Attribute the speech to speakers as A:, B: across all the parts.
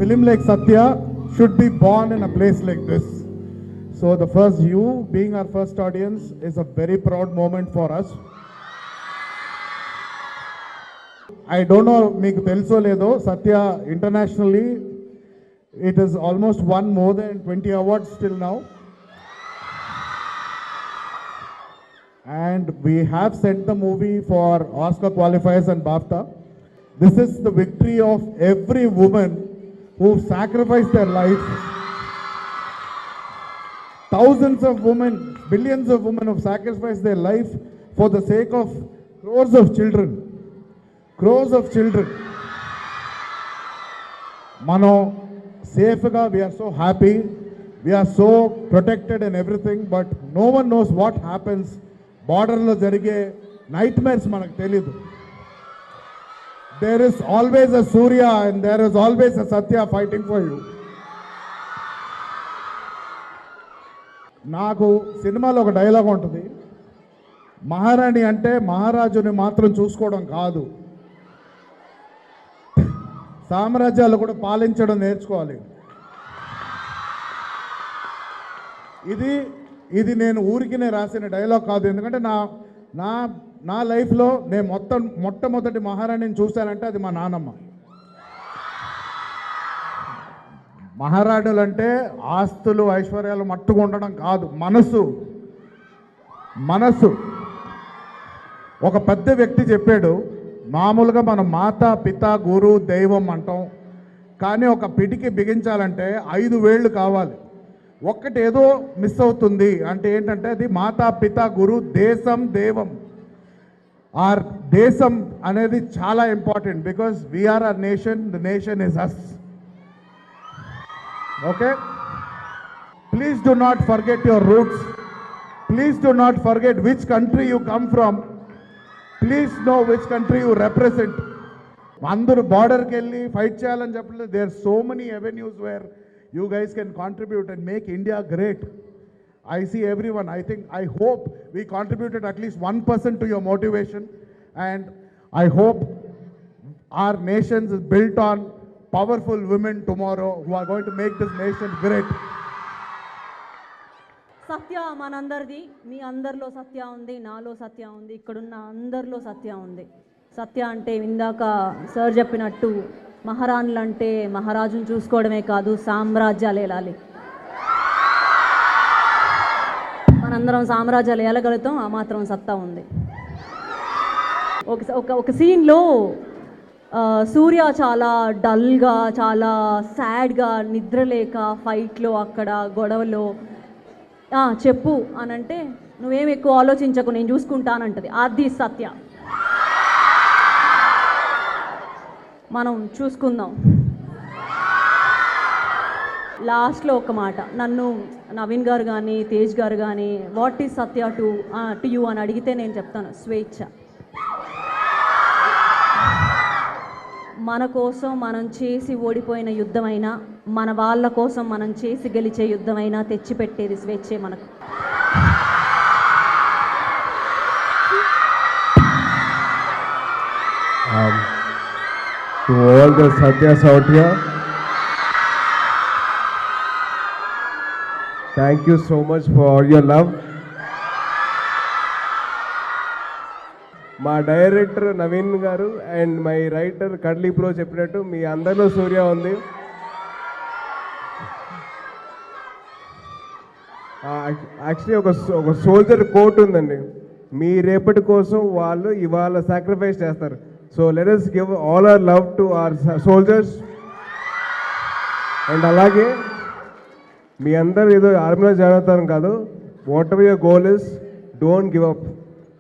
A: film like Satya should be born in a place like this. So the first, you being our first audience, is a very proud moment for us. I don't know మీకు తెలుసో లేదో, Satya internationally it is almost won more than 20 awards till now. And we have sent the movie for Oscar qualifiers and BAFTA. This is the victory of every woman who sacrificed their life. Thousands of women, billions of women have sacrificed their life for the sake of crores of children. Crores of children. Mano, safega, we are so happy. We are so protected and everything, but no one knows what happens. Border lo jarige nightmares manaku teliyadu. There is always a Surya and there is always a Satya fighting for you. నాకు సినిమాలో ఒక dialogue ఉంటుంది, మహారాణి అంటే మహారాజుని మాత్రం చూసుకోవడం కాదు, సామ్రాజ్యాలు కూడా పాలించడం నేర్చుకోవాలి. ఇది నేను ఊరికినే రాసిన డైలాగ్ కాదు. ఎందుకంటే నా లైఫ్లో నేను మొట్టమొదటి మహారాణిని చూశానంటే అది మా నాన్నమ్మ. మహారాణులు అంటే ఆస్తులు ఐశ్వర్యాలు మట్టుకు ఉండడం కాదు, మనసు. ఒక పెద్ద వ్యక్తి చెప్పాడు, మామూలుగా మనం మాత పిత గురు దైవం అంటాం, కానీ ఒక పిడికి బిగించాలంటే 5 వేళ్ళు కావాలి. ఒక్కటి ఏదో మిస్ అవుతుంది అంటే ఏంటంటే అది మాతా పిత గురు దేశం దేవం. ఆర్ దేశం అనేది చాలా important, because we are our nation, the nation is us. Okay, please do not forget your roots. Please do not forget which country you come from. Please know which country you represent. అందరూ బార్డర్కి వెళ్ళి fight చేయాలని చెప్పలేదు. There so many avenues where you guys can contribute and make India great. I see everyone. I hope we contributed at least 1% to your motivation, and I hope our nation is built on powerful women tomorrow who are going to make this nation great.
B: సత్య మనందరిది. మీ అందరిలో సత్య ఉంది, నాలో సత్య ఉంది, ఇక్కడున్న అందరిలో సత్య ఉంది. సత్య అంటే ఇందాక sir చెప్పినట్టు మహారాణులు అంటే మహారాజును చూసుకోవడమే కాదు, సామ్రాజ్యాలు ఏలాలి. మనందరం సామ్రాజ్యాలు ఏలగలుగుతాం, ఆ మాత్రం సత్తా ఉంది. ఒక సీన్లో సూర్య చాలా డల్గా, చాలా సాడ్గా, నిద్రలేక ఫైట్లో అక్కడ గొడవలో చెప్పు అని అంటే, నువ్వేం ఎక్కువ ఆలోచించకు నేను చూసుకుంటానంటది. అది సత్య. మనం చూసుకుందాం. లాస్ట్లో ఒక మాట, నన్ను నవీన్ గారు కానీ తేజ్ గారు కానీ what is Satya to you అని అడిగితే నేను చెప్తాను, స్వేచ్ఛ. మన కోసం మనం చేసి ఓడిపోయిన యుద్ధమైనా, మన వాళ్ళ కోసం మనం చేసి గెలిచే యుద్ధమైనా తెచ్చిపెట్టేది స్వేచ్ఛే మనకు.
C: To all the Satyas out here, thank you so much for your love. మా డైరెక్టర్ నవీన్ గారు అండ్ మై రైటర్ కడ్లీ బ్రో చెప్పినట్టు మీ అందరిలో సూర్య ఉంది. యాక్చువల్లీ ఒక సోల్జర్ కోట్ ఉందండి, మీ రేపటి కోసం వాళ్ళు ఇవాళ సాక్రిఫైస్ చేస్తారు. So let us give all our love to our soldiers. And alage మీ అందరూ ఏదో ఆర్మీలో జాయిన్ అవుతారు కాదు, what ever your goal is, don't give up.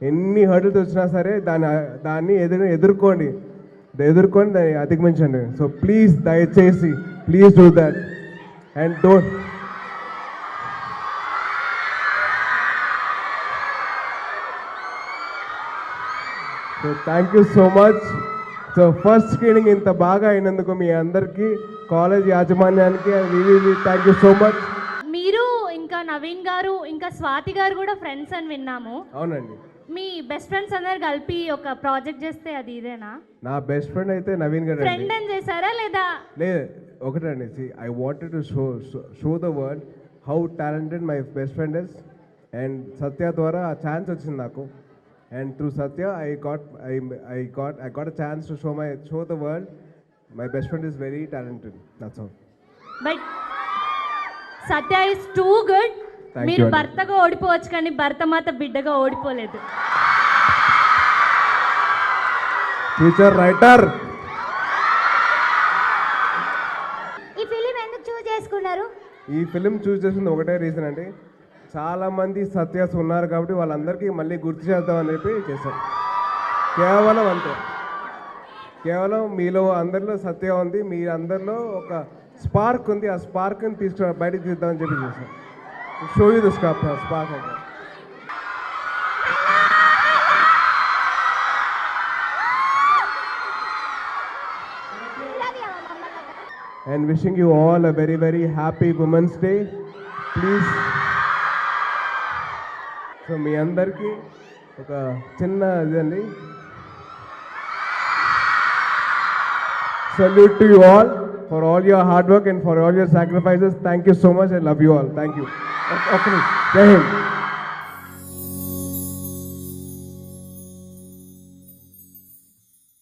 C: ఎన్ని హర్డిల్స్ వచ్చినా సరే దాన్ని ఎదుర్కొని దాన్ని అధిగమించండి. సో ప్లీజ్ దయచేసి please do that and don't. So thank you so much. So first screening ఇంత బాగా అయినందుకు మీ అందరికీ, కాలేజ్ యాజమాన్యానికి థ్యాంక్ యూ సో మచ్.
D: మీరు ఇంకా నవీన్ గారు ఇంకా స్వాతి గారు కూడా ఫ్రెండ్స్ అని విన్నాము.
C: అవునండి.
D: మీ బెస్ట్ ఫ్రెండ్స్ అందరు కలిపి ఒక ప్రాజెక్ట్ చేస్తే అది ఇదేనా?
C: నా బెస్ట్ ఫ్రెండ్ అయితే నవీన్ గారు.
D: ఫ్రెండ్ అని చేశారా లేదా?
C: లేదు, ఒకటండి, I wanted to show the world how talented my best friend is. And Satya ద్వారా ఆ ఛాన్స్ వచ్చింది నాకు. And through Satya I got a chance to show the world my best friend is very talented. That's all.
D: But Satya is too good.
C: Thank
D: మీరు
C: you అండి.
D: భర్తగా ఓడిపోవచ్చు కానీ భర్తమాత బిడ్డగా ఓడిపోలేదు.
C: Future writer.
E: ఈ ఫిలిం ఎందుకు చూస్ చేసుకున్నారు?
C: ఈ ఫిలిం చూస్ చేసింది ఒకటే రీజన్ అండి, చాలామంది సత్యాస్ ఉన్నారు కాబట్టి వాళ్ళందరికీ మళ్ళీ గుర్తు చేద్దామని చెప్పి చేశాం. కేవలం అంతే, కేవలం మీలో అందరిలో సత్య ఉంది, మీ అందరిలో ఒక స్పార్క్ ఉంది, ఆ స్పార్క్ని బయటకు తీద్దామని చెప్పి చేశాం. షో యూ ద స్పార్క్ అంటే. And wishing you all a very, very happy Women's Day. Please. So మీ అందరికీ ఒక చిన్న ఇదండి, salute to you all for all your hard work and for all your sacrifices. Thank you so much. I love you all. Thank you. Okay. Jai Hind.